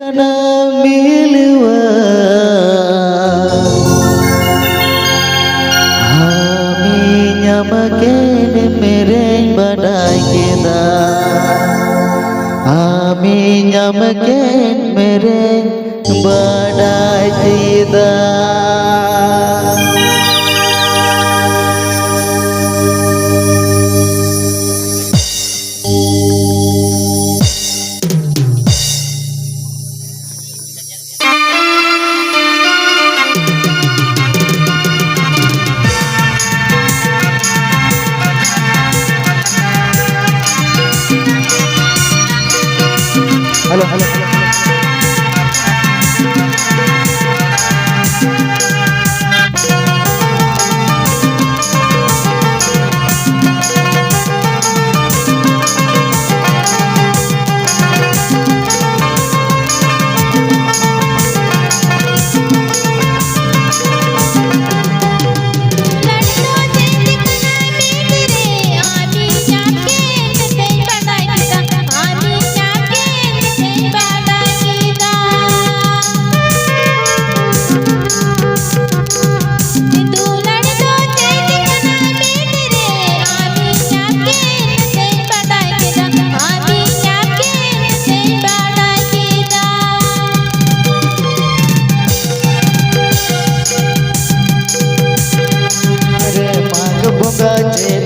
Kana milwa Ami nyamaken mereng badai kita Ami nyamaken mereng badai kita Halo, halo, halo.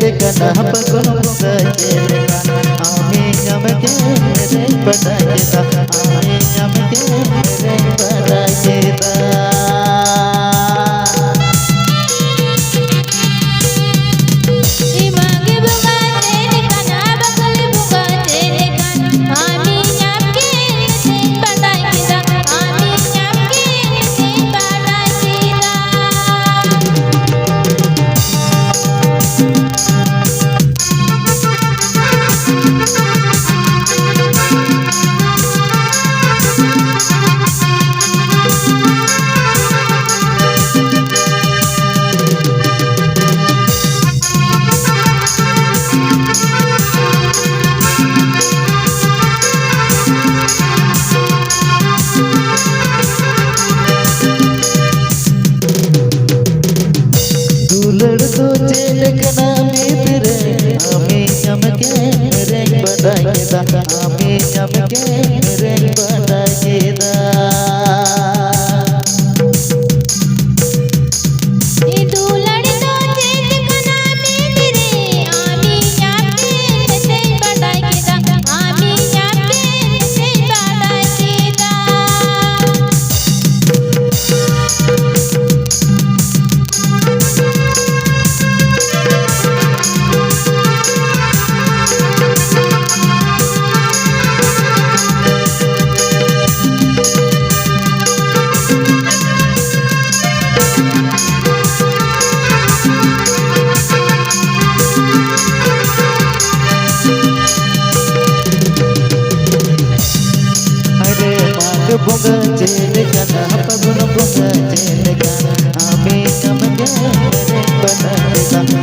Kenapa gunung bunga jeleka Ami nyamaken mereng badai kita Ami nyamaken mereng badai kita Imagi bunga jelekan abakal bunga jelekan Ami nyamaken mereng badai kita Ami nyamaken mereng badai kita Dular to jelekana mitre Ami nyamaken mereng badai kita Ami nyamaken mereng badai kita bunga jelekan apa gunung bunga jelekan Ami nyamaken mereng badai kita